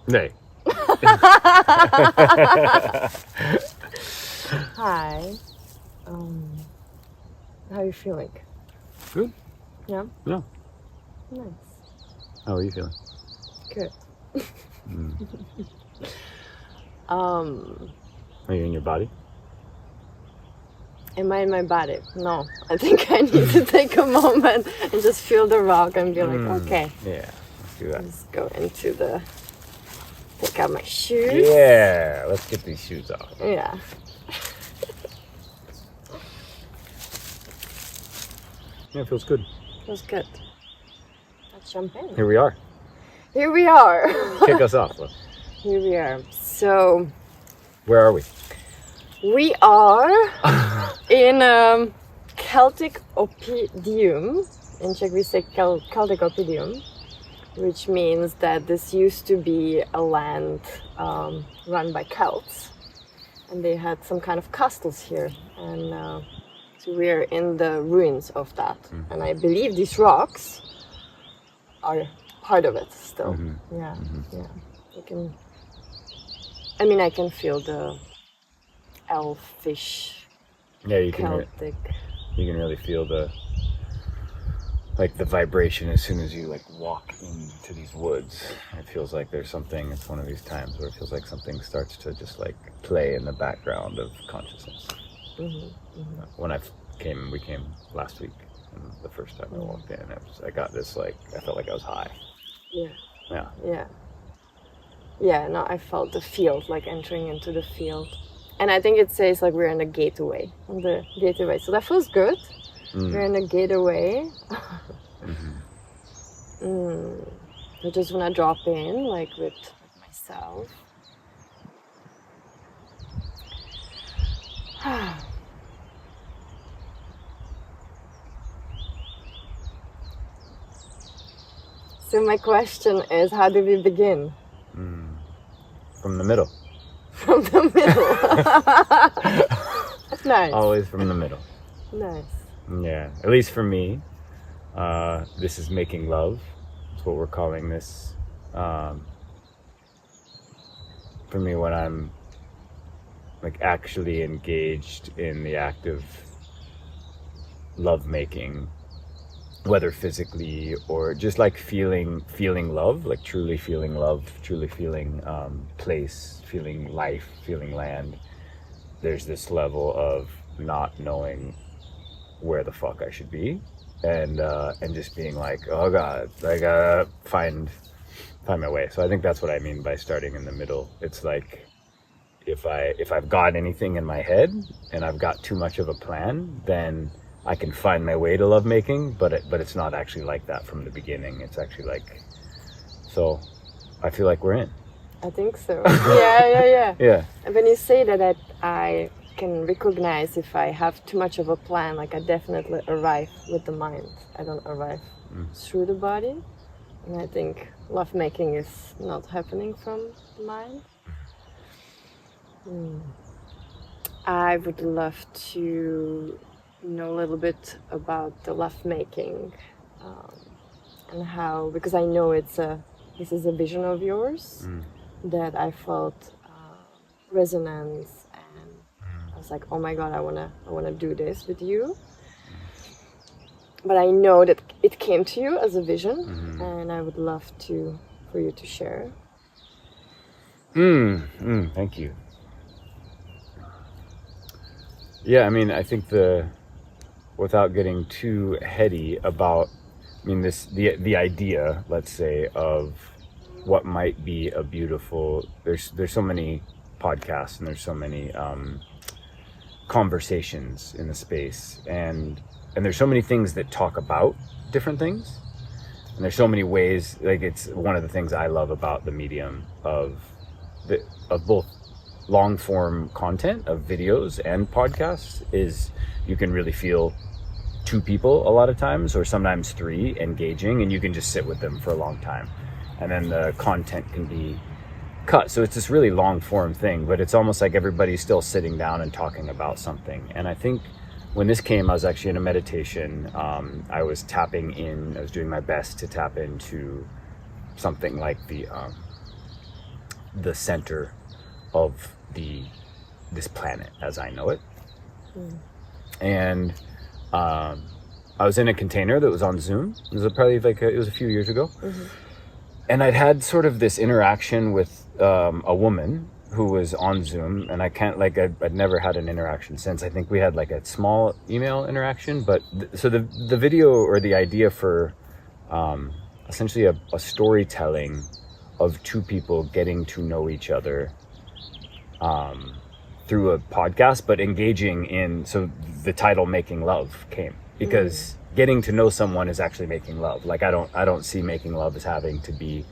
Nee. Hi. How are you feeling? Good. Yeah? Yeah. Nice. How are you feeling? Good. Are you in your body? Am I in my body? No. I think I need to take a moment and just feel the rock and be like, okay. Yeah, let's do that. Let's go into the... Take out my shoes. Yeah, let's get these shoes off. Yeah. Yeah, it feels good. Feels good. Let's jump in. Here we are. Here we are. Kick us off. Here we are. So... Where are we? We are in Celtic Oppidum. In Czech we say Celtic Oppidum, which means that this used to be a land run by Celts, and they had some kind of castles here, and so we're in the ruins of that. And I believe these rocks are part of it still. Yeah. I can feel the elfish, Yeah, you Celtic. You can really feel the vibration as soon as you walk into these woods. It feels like there's something. It's one of these times where it feels like something starts to just play in the background of consciousness. When we came last week, and the first time I walked in, I got this I felt like I was high. No, I felt the field, entering into the field. And I think it says we're in the gateway, so that feels good. We're in the gateway. I just want to drop in with myself. So my question is, how do we begin? From the middle. From the middle. Nice. Always from the middle. Nice. Yeah, at least for me, this is making love. That's what we're calling this. For me, when I'm actually engaged in the act of love making, whether physically or just feeling love, truly feeling love, truly feeling place, feeling life, feeling land. There's this level of not knowing where the fuck I should be, and just being oh God, I gotta find my way. So I think that's what I mean by starting in the middle. It's if I've got anything in my head and I've got too much of a plan, then I can find my way to lovemaking, but it's not actually like that from the beginning. It's actually so I feel like we're in. I think so. Yeah. Yeah. And when you say that, I can recognize if I have too much of a plan, I definitely arrive with the mind. I don't arrive through the body. And I think lovemaking is not happening from the mind. I would love to know a little bit about the lovemaking and how, because I know this is a vision of yours that I felt resonance, and I was oh my God, I wanna do this with you. But I know that it came to you as a vision, and I would love for you to share. Thank you. Yeah, I think without getting too heady about, the idea, let's say, of what might be a beautiful, there's so many podcasts and there's so many conversations in the space, and there's so many things that talk about different things, and there's so many ways. It's one of the things I love about the medium of both long form content of videos and podcasts is you can really feel two people a lot of times, or sometimes three, engaging, and you can just sit with them for a long time, and then the content can be cut. So it's this really long form thing, but it's almost like everybody's still sitting down and talking about something. And I think when this came, I was actually in a meditation. I was doing my best to tap into something like the the center of this planet as I know it. And I was in a container that was on Zoom. It was probably it was a few years ago. And I'd had sort of this interaction with a woman who was on Zoom, and I'd never had an interaction since. I think we had like a small email interaction, but so the video, or the idea for essentially a storytelling of two people getting to know each other through a podcast, but engaging in, so the title Making Love came because getting to know someone is actually making love. Like I don't see making love as having to be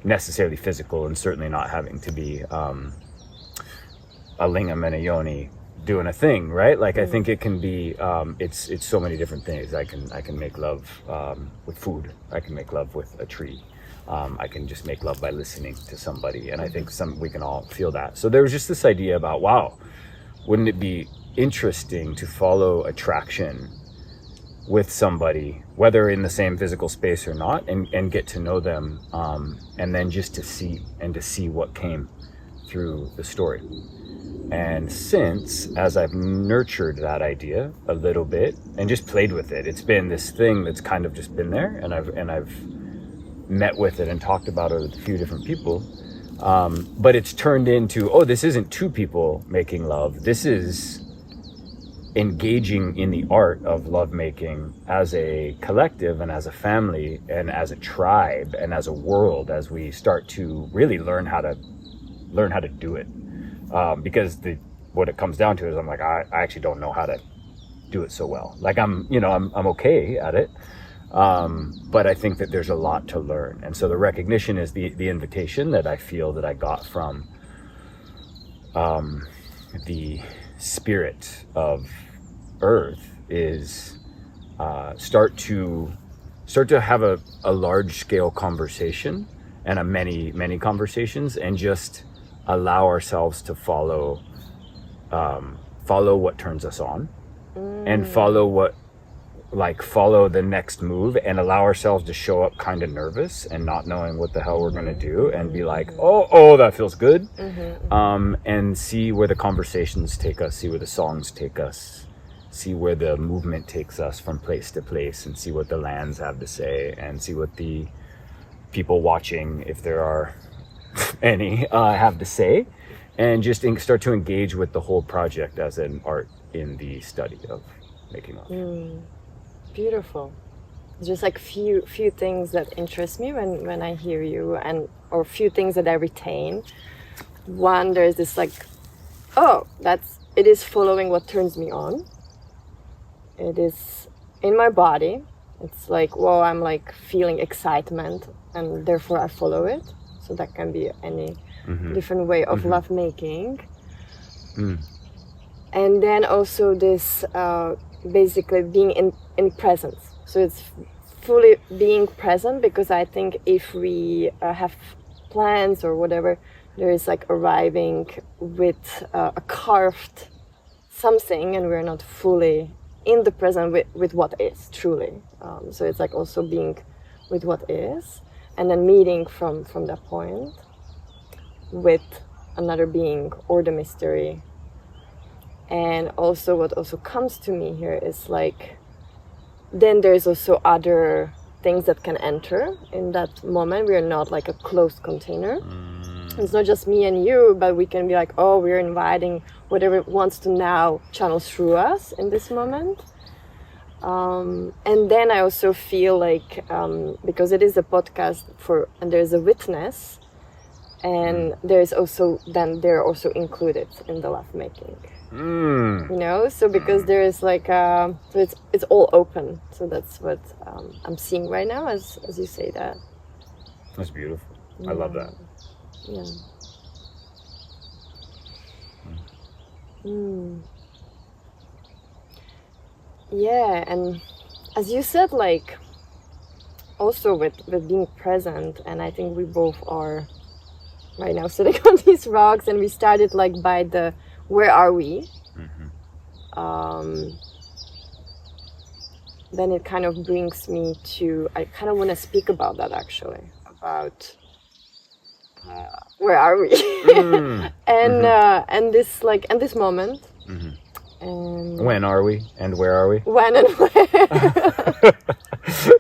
necessarily physical, and certainly not having to be a lingam and a yoni doing a thing, right? Like I think it can be it's so many different things. I can make love with food. I can make love with a tree. I can just make love by listening to somebody, and I think we can all feel that. So there was just this idea about, wow, wouldn't it be interesting to follow attraction with somebody, whether in the same physical space or not, and get to know them, and then just to see what came through the story. And since, as I've nurtured that idea a little bit and just played with it, it's been this thing that's kind of just been there, and I've met with it and talked about it with a few different people, but it's turned into, oh, this isn't two people making love, this is engaging in the art of lovemaking as a collective and as a family and as a tribe and as a world, as we start to really learn how to do it, because what it comes down to is I'm like, I actually don't know how to do it so well. Like I'm okay at it, but I think that there's a lot to learn. And so the recognition is the invitation that I feel that I got from the spirit of Earth is start to have a large scale conversation and a many conversations, and just allow ourselves to follow what turns us on, and follow the next move, and allow ourselves to show up kind of nervous and not knowing what the hell we're going to do, and be like, oh, that feels good. And see where the conversations take us, see where the songs take us, see where the movement takes us from place to place, and see what the lands have to say, and see what the people watching, if there are any, have to say, and just start to engage with the whole project as an art in the study of making love. Beautiful. Just like few things that interest me when I hear you, or few things that I retain. One, there's this like, it is following what turns me on. It is in my body. It's like, well, I'm like feeling excitement, and therefore I follow it. So that can be any different way of love making. And then also this basically being in presence. So it's fully being present, because I think if we have plans or whatever, there is like arriving with a carved something, and we're not fully in the present with what is truly. So it's like also being with what is, and then meeting from that point with another being or the mystery. And also what also comes to me here is like, then there's also other things that can enter in that moment. We are not like a closed container. It's not just me and you, but we can be like, oh, we're inviting whatever wants to now channel through us in this moment. And then I also feel like, because it is a podcast and there's a witness, and there's also, then they're also included in the love making. So because there is like so it's all open. So that's what I'm seeing right now as you say that. That's beautiful. I love that. Yeah, and as you said, like also with being present, and I think we both are right now sitting on these rocks, and we started like by the where are we? Then it kind of brings me to, I kind of want to speak about that actually, about where are we? And this moment. Mm-hmm. And When are we? And where are we? when and where?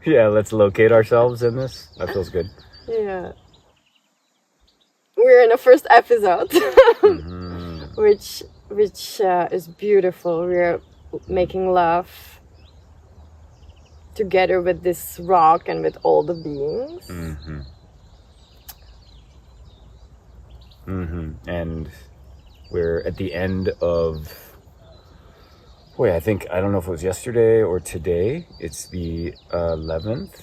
Yeah, let's locate ourselves in this. That feels good. Yeah. We're in the first episode, which is beautiful. We're making love together with this rock and with all the beings. And we're at the end of, I don't know if it was yesterday or today. It's the 11th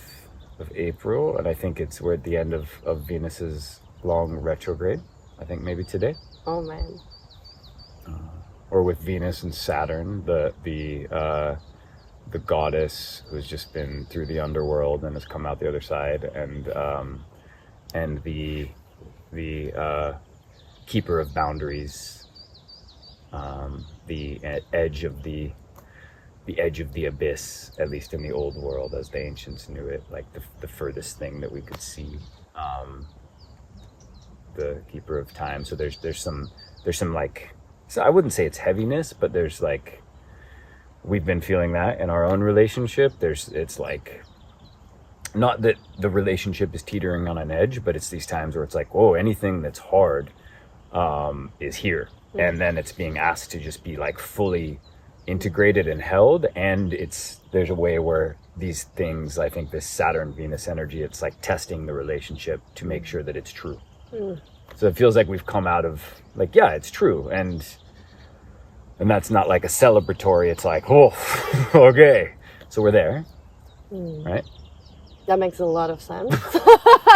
of April, and I think we're at the end of Venus's long retrograde. I think maybe today. Oh man. Or with Venus and Saturn, the goddess who's just been through the underworld and has come out the other side, and the keeper of boundaries, the edge of the abyss, at least in the old world as the ancients knew it, like the furthest thing that we could see, the keeper of time. So there's some like, so I wouldn't say it's heaviness, but there's like, we've been feeling that in our own relationship. It's like, not that the relationship is teetering on an edge, but it's these times where it's like, whoa, anything that's hard is here. And then it's being asked to just be like fully integrated and held. And there's a way where these things, I think this Saturn Venus energy, it's like testing the relationship to make sure that it's true. So it feels like we've come out of like, yeah, it's true. And that's not like a celebratory, it's like, oh, okay. So we're there, right? That makes a lot of sense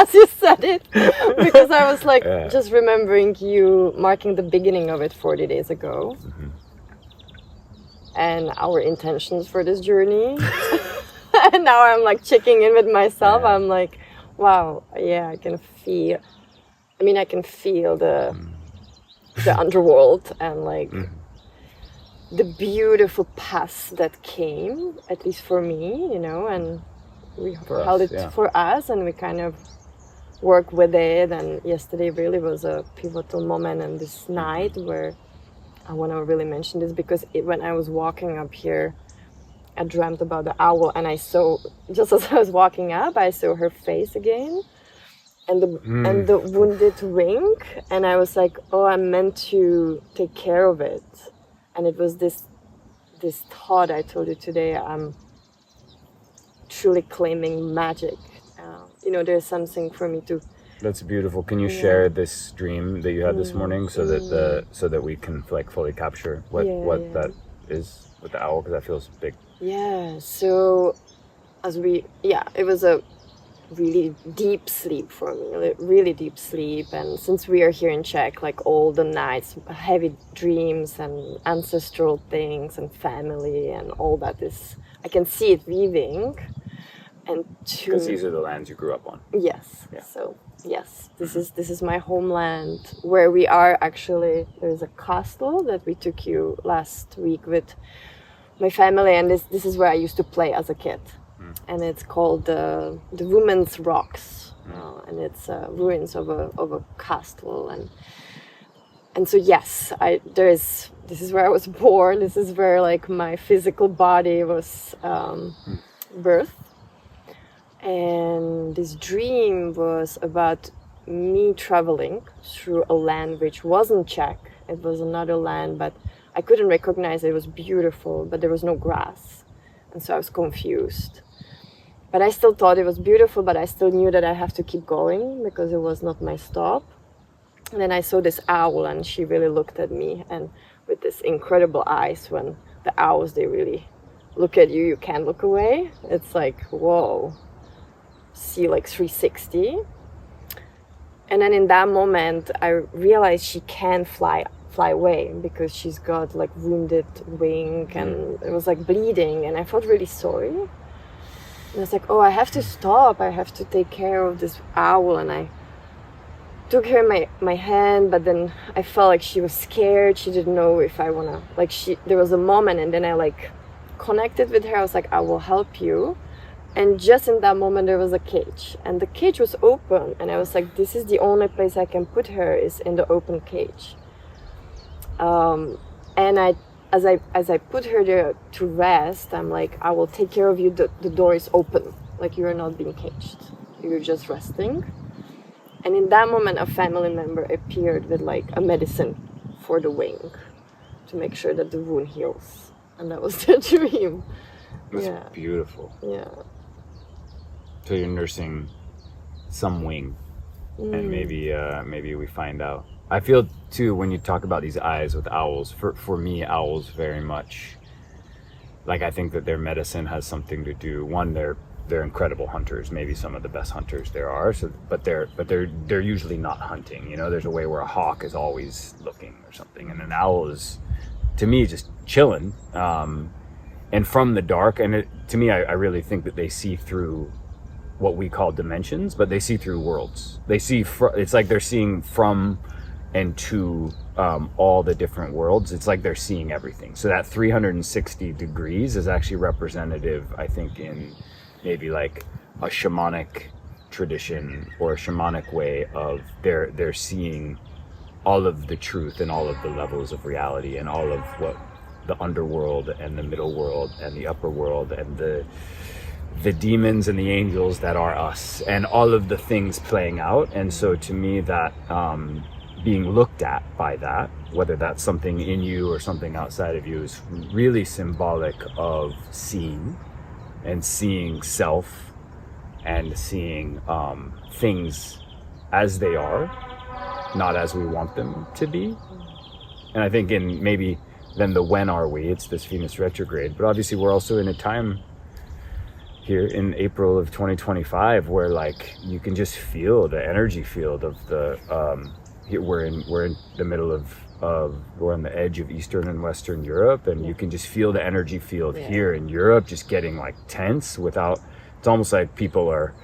as you said it, because I was like just remembering you marking the beginning of it 40 days ago, and our intentions for this journey. And now I'm like checking in with myself. I'm like, wow, yeah, I can feel the underworld and like the beautiful path that came, at least for me, and we held it for us, and we kind of work with it. And yesterday really was a pivotal moment, and this night where I want to really mention this, because when I was walking up here, I dreamt about the owl, and I saw, just as I was walking up, I saw her face again, and the wounded wing, and I was like, oh, I'm meant to take care of it. And it was this thought I told you today, I'm truly claiming magic. There's something for me to. That's beautiful. Can you share this dream that you had this morning, so that we can like fully capture what that is with the owl, because that feels big. Yeah. So it was a really deep sleep for me, like really deep sleep. And since we are here in Czech, like all the nights, heavy dreams and ancestral things and family and all that is, I can see it weaving. And because these are the lands you grew up on. Yes. Yeah. So yes, this is my homeland, where we are actually. There's a castle that we took you last week with my family, and this is where I used to play as a kid. And it's called the Women's Rocks, and it's ruins of a castle, and so yes, this is where I was born. This is where like my physical body was birthed, and this dream was about me traveling through a land which wasn't Czech. It was another land, but I couldn't recognize it. It was beautiful, but there was no grass, and so I was confused. But I still thought it was beautiful, but I still knew that I have to keep going because it was not my stop. And then I saw this owl, and she really looked at me, and with this incredible eyes. When the owls, they really look at you, you can't look away. It's like, whoa, see like 360. And then in that moment, I realized she can't fly away because she's got like wounded wing, and it was like bleeding, and I felt really sorry. And I was like, oh, I have to stop. I have to take care of this owl. And I took her in my hand, but then I felt like she was scared. She didn't know if I want to, there was a moment, and then I like connected with her. I was like, I will help you, And just in that moment there was a cage, and the cage was open, and I was like, this is the only place I can put her, is in the open cage. And as I put her there to rest, I'm like, I will take care of you. The door is open, like you're not being caged, you're just resting. And in that moment, a family member appeared with like a medicine for the wing to make sure that the wound heals. And that was the dream. That's beautiful. Yeah. So you're nursing some wing, and maybe we find out. I feel too, when you talk about these eyes with owls, for me, owls very much, like, I think that their medicine has something to do. One, they're incredible hunters, maybe some of the best hunters there are. So, but they're usually not hunting. You know, there's a way where a hawk is always looking or something, and an owl is, to me, just chilling. And from the dark, and to me, I really think that they see through what we call dimensions, but they see through worlds. They see, it's like they're seeing from and to all the different worlds. It's like they're seeing everything. So that 360 degrees is actually representative, I think, in maybe like a shamanic tradition or a shamanic way of they're seeing all of the truth and all of the levels of reality and all of what the underworld and the middle world and the upper world and the demons and the angels that are us, and all of the things playing out. And so to me, that being looked at by that, whether that's something in you or something outside of you, is really symbolic of seeing self and seeing things as they are, not as we want them to be. And I think in maybe then the when are we, it's this Venus retrograde, but obviously we're also in a time here in April of 2025 where like you can just feel the energy field of the we're in the middle of we're on the edge of Eastern and Western Europe, and you can just feel the energy field here in Europe just getting like tense without, it's almost like people are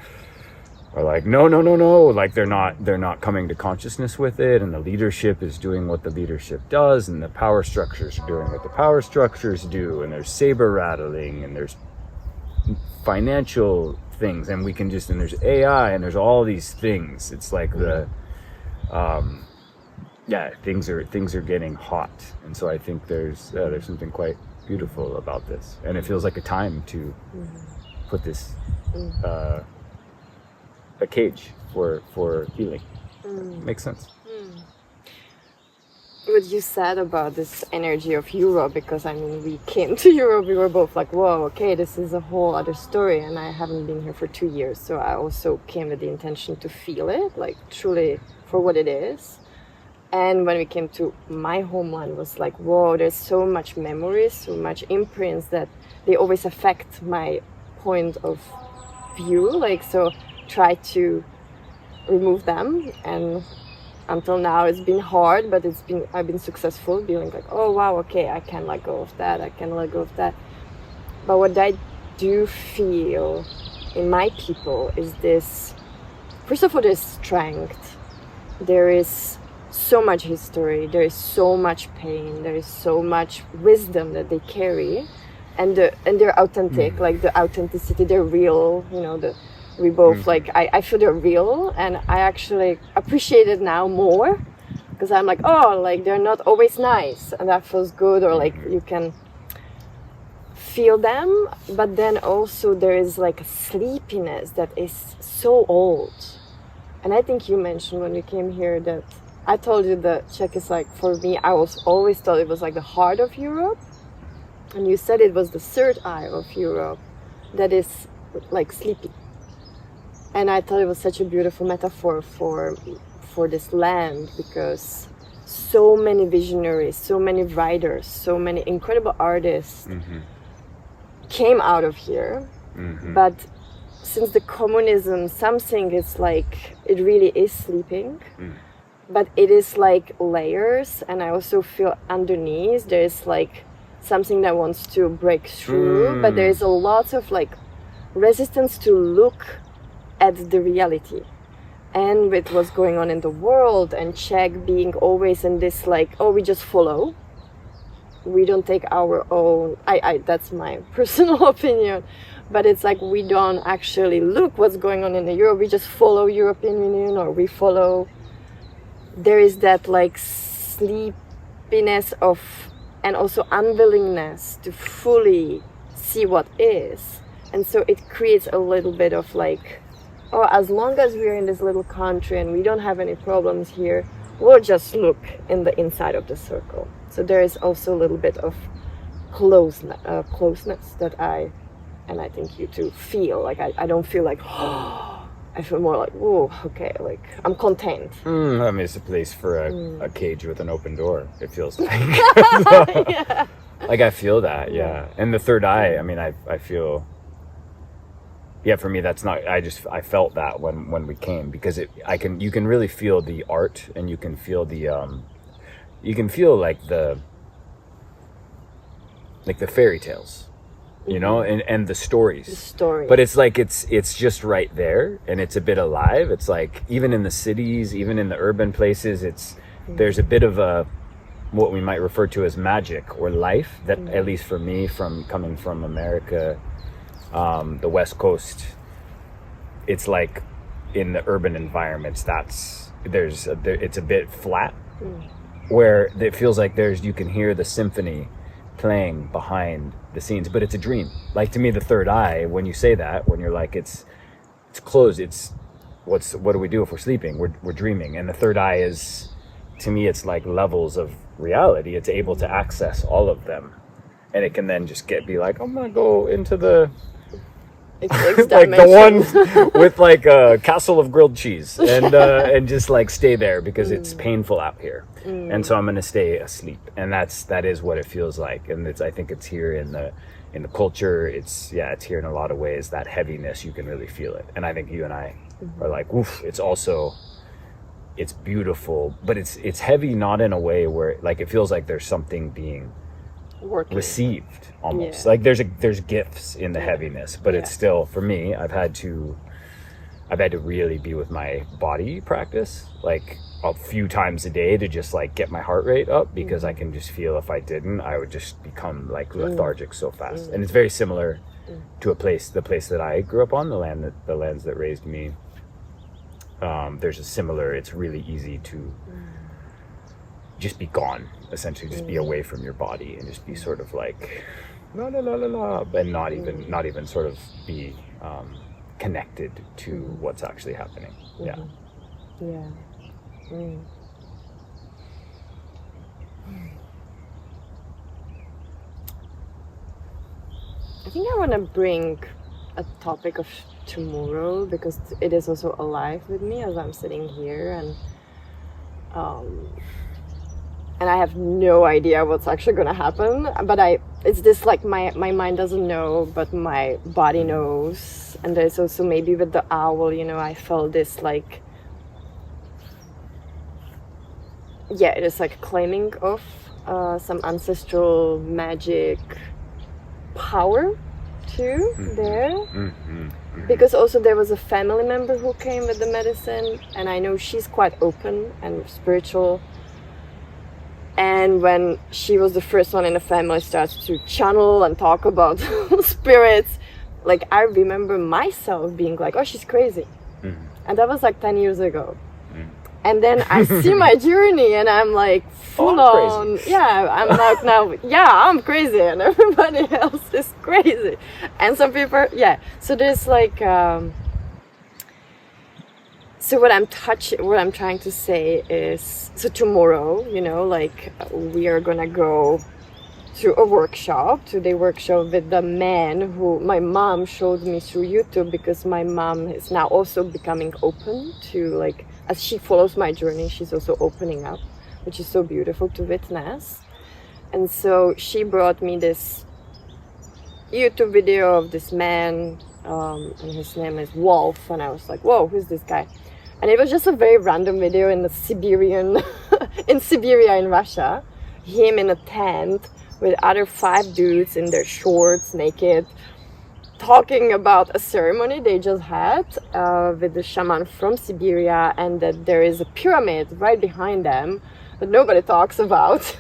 like no, like they're not coming to consciousness with it, and the leadership is doing what the leadership does, and the power structures are doing what the power structures do, and there's saber rattling, and there's financial things, and there's AI, and there's all these things. It's like things are getting hot, and so I think there's something quite beautiful about this, and it feels like a time to put this a cage for healing. Makes sense. What you said about this energy of Europe, because I mean, we came to Europe, we were both like, whoa, okay, this is a whole other story, and I haven't been here for 2 years, so I also came with the intention to feel it, like truly for what it is. And when we came to my homeland, it was like, whoa, there's so much memories, so much imprints that they always affect my point of view, like, so try to remove them. And until now it's been hard, but I've been successful, being like, oh wow, okay, I can let go of that, But what I do feel in my people is this, first of all, there's strength, there is so much history, there is so much pain, there is so much wisdom that they carry, and they're authentic, like the authenticity, they're real, you know, we both like, I feel they're real, and I actually appreciate it now more, because I'm like, oh, like they're not always nice, and that feels good, or like you can feel them, but then also there is like a sleepiness that is so old. And I think you mentioned when we came here that I told you that Czech is like, for me, I always thought it was like the heart of Europe, and you said it was the third eye of Europe that is like sleepy. And I thought it was such a beautiful metaphor for this land, because so many visionaries, so many writers, so many incredible artists came out of here. But since the communism, something is like, it really is sleeping, but it is like layers, and I also feel underneath there is like something that wants to break through, but there is a lot of like resistance to look at the reality, and with what's going on in the world, and Czech being always in this like, oh, we just follow, we don't take our own, I that's my personal opinion, but it's like we don't actually look what's going on in Europe. We just follow European Union, or we follow. There is that like sleepiness of, and also unwillingness to fully see what is, and so it creates a little bit of like, oh, as long as we're in this little country and we don't have any problems here, we'll just look in the inside of the circle. So there is also a little bit of closeness that I think you too feel. Like I don't feel like, oh, I feel more like, whoa, okay, like I'm contained. I mean, it's a place for a cage with an open door, it feels like. Yeah. Like I feel that, yeah. And the third eye, I mean, I feel, yeah, for me, that's not, I felt that when we came, because you can really feel the art, and you can feel like the fairy tales, you know, and the stories. The story. But it's like, it's just right there, and it's a bit alive. It's like, even in the cities, even in the urban places, there's a bit of what we might refer to as magic or life that, at least for me, coming from America, the West Coast, it's like in the urban environments, it's a bit flat, where it feels like you can hear the symphony playing behind the scenes, but it's a dream. Like, to me, the third eye, when you say that, when you're like, it's closed, what do we do if we're sleeping? We're dreaming. And the third eye is, to me, it's like levels of reality. It's able to access all of them, and it can then just be like, I'm gonna go into the like the one with like a castle of grilled cheese, and just like stay there, because it's painful out here, and so I'm gonna stay asleep. And that is what it feels like. And I think it's here in the culture. It's here in a lot of ways. That heaviness, you can really feel it. And I think you and I are like, oof. It's beautiful, but it's heavy, not in a way where like it feels like there's something being received, almost. Like there's gifts in the heaviness, but it's still, for me, I've had to really be with my body practice like a few times a day to just like get my heart rate up, because I can just feel, if I didn't, I would just become like lethargic so fast. And it's very similar to the place that I grew up on, the lands that raised me. There's a similar, it's really easy to just be gone, essentially, just be away from your body, and just be sort of like la la la la la, and not even sort of be connected to what's actually happening. I think I want to bring a topic of tomorrow, because it is also alive with me as I'm sitting here, and I have no idea what's actually going to happen, but it's this like my mind doesn't know, but my body knows. And there's also maybe with the owl, you know, I felt this like, it is like claiming of some ancestral magic power too there. Because also there was a family member who came with the medicine, and I know she's quite open and spiritual. And when she was the first one in the family, starts to channel and talk about spirits, like I remember myself being like, oh, she's crazy. And that was like 10 years ago. And then I see my journey, and I'm like full on, I'm like now, I'm crazy, and everybody else is crazy. And some people, so there's like, so what I'm trying to say is, so tomorrow, you know, like we are gonna go to a workshop with the man who my mom showed me through YouTube, because my mom is now also becoming open to, like, as she follows my journey, she's also opening up, which is so beautiful to witness. And so she brought me this YouTube video of this man, and his name is Wolf, and I was like, whoa, who's this guy? And it was just a very random video in in Siberia in Russia, him in a tent with other 5 dudes in their shorts, naked, talking about a ceremony they just had with the shaman from Siberia, and that there is a pyramid right behind them that nobody talks about,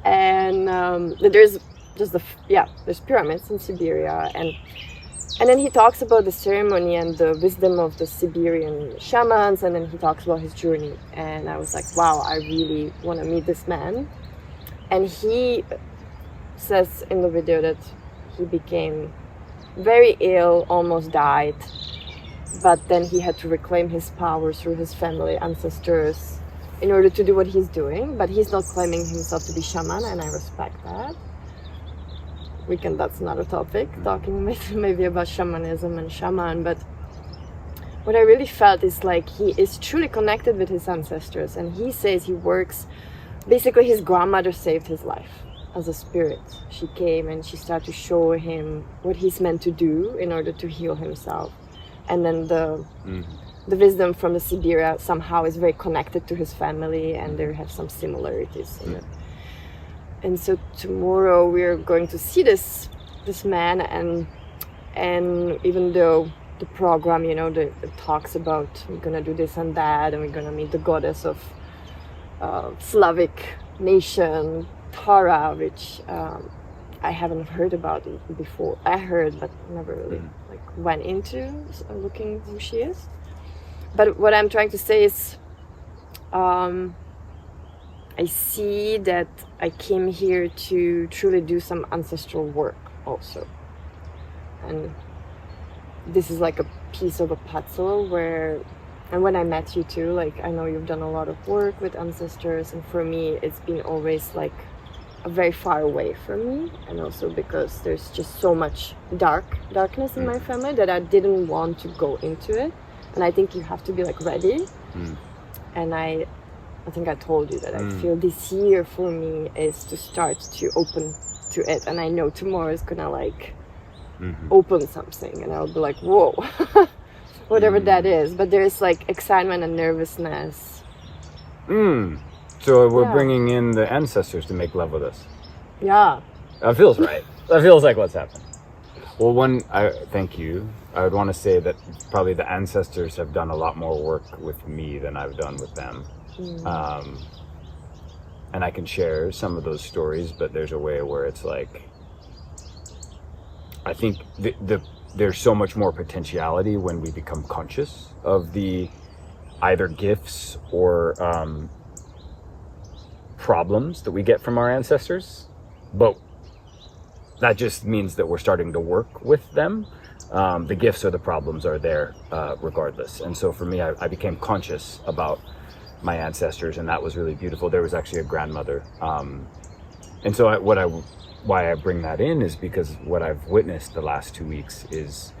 and there's just there's pyramids in Siberia, and And then he talks about the ceremony and the wisdom of the Siberian shamans, and then he talks about his journey. And I was like, wow, I really want to meet this man. And he says in the video that he became very ill, almost died, but then he had to reclaim his power through his family ancestors in order to do what he's doing. But he's not claiming himself to be shaman, and I respect that. That's another topic, talking maybe about shamanism and shaman. But what I really felt is like he is truly connected with his ancestors, and he says he works, basically his grandmother saved his life as a spirit. She came and she started to show him what he's meant to do in order to heal himself. And then the wisdom from the Siberia somehow is very connected to his family, and they have some similarities in it. And so tomorrow we're going to see this man, and even though the program, it talks about we're gonna do this and that, and we're gonna meet the goddess of Slavic nation, Tara, which I haven't heard about before. I heard, but never really went into looking who she is. But what I'm trying to say is, I see that I came here to truly do some ancestral work also. And this is like a piece of a puzzle and when I met you too, I know you've done a lot of work with ancestors, and for me, it's been always a very far away from me. And also because there's just so much darkness in my family that I didn't want to go into it. And I think you have to be ready. And I think I told you that I feel this year for me is to start to open to it, and I know tomorrow is gonna open something, and I'll be like, whoa, whatever that is. But there's excitement and nervousness. So we're bringing in the ancestors to make love with us. Yeah. That feels right. That feels like what's happening. Well, thank you. I would want to say that probably the ancestors have done a lot more work with me than I've done with them. And I can share some of those stories, but there's a way where it's I think there's so much more potentiality when we become conscious of the either gifts or problems that we get from our ancestors, but that just means that we're starting to work with them. The gifts or the problems are there regardless. And so for me, I became conscious about my ancestors, and that was really beautiful. There was actually a grandmother, and so why I bring that in is because what I've witnessed the last 2 weeks is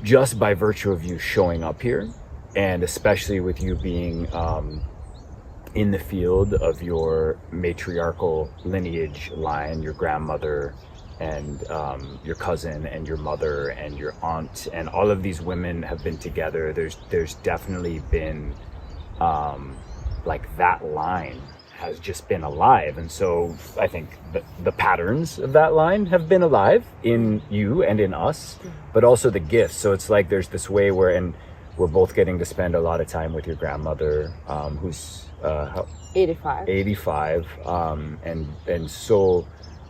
just by virtue of you showing up here, and especially with you being in the field of your matriarchal lineage line, your grandmother and your cousin and your mother and your aunt, and all of these women have been together. There's definitely been that line has just been alive. And so I think the patterns of that line have been alive in you and in us, but also the gifts. So it's there's this way where, and we're both getting to spend a lot of time with your grandmother, who's 85, and so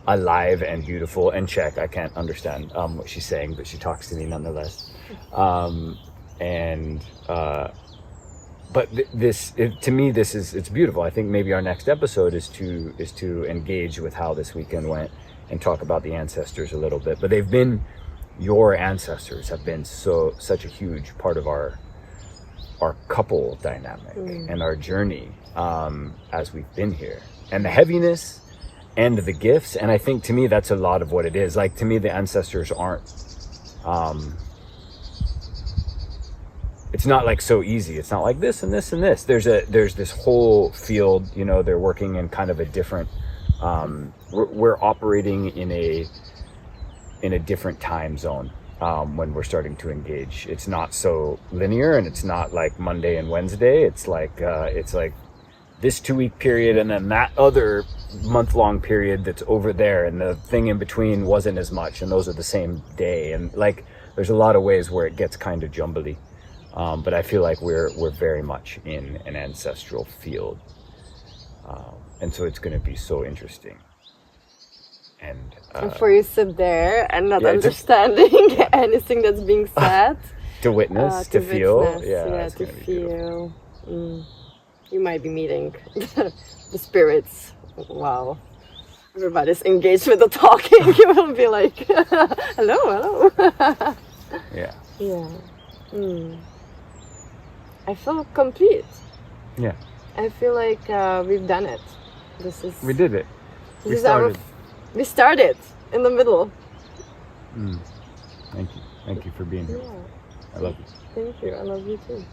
alive and beautiful and Czech. I can't understand what she's saying, but she talks to me nonetheless. But to me, it's beautiful. I think maybe our next episode is to engage with how this weekend went and talk about the ancestors a little bit. But your ancestors have been such a huge part of our couple dynamic and our journey as we've been here, and the heaviness and the gifts. And I think to me, that's a lot of what it is. To me, the ancestors aren't. It's not so easy. It's not this and this and this. There's this whole field, they're working in kind of a different, we're operating in a different time zone when we're starting to engage. It's not so linear, and it's not Monday and Wednesday. It's this 2-week period and then that other month-long period that's over there, and the thing in between wasn't as much, and those are the same day. And there's a lot of ways where it gets kind of jumbly. But I feel we're very much in an ancestral field, and so it's going to be so interesting. And for you sit there and not Yeah, understanding anything that's being said. to witness, to feel. Witness, Yeah, it's to gonna be beautiful. feel. You might be meeting the spirits. Wow. Everybody's engaged with the talking. You will be like, hello, hello. Yeah. Yeah. I feel complete. Yeah. I feel like we've done it. We did it. We started in the middle. Thank you. Thank you for being here. Yeah. I love you. Thank you. I love you too.